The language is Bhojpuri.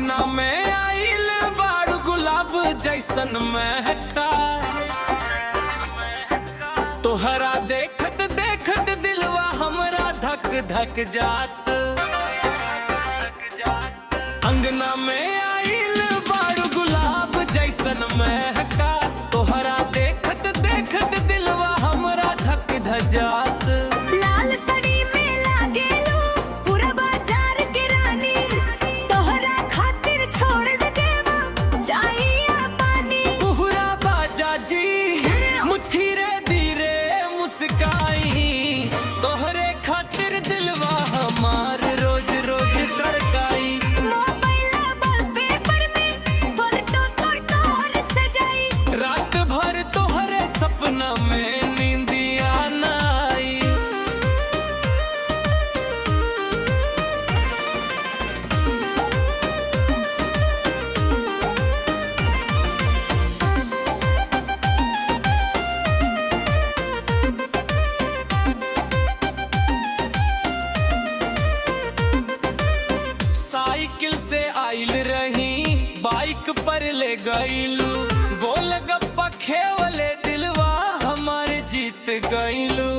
अंगना में आइल बारू गुलाब जैसन महका, तोहरा देखत देखत दिलवा हमरा धक धक जात। अंगना में आइल बारू गुलाब जैसन महका, तोहरा देखत देखत दिलवा हमरा धक धक जात। लाल सड़ी में लागेलू पूरा बाजार के रानी, तोहरा खातिर छोड़ देवा चाहिए पानी। पूरा बाजा जी मुठीरे धीरे मुस्काई, तोहरे खातिर दिलवा हमार रोज रोज धड़काई। मोबाइल वॉलपेपर में फोटो तोर सजाई, रात भर तोहरे सपना में नींदिया ना आई। साइकिल से आइल रही बाइक पर ले गईलू, गोल गप्पा खेवले दिलवा हमारे जीत गईलू।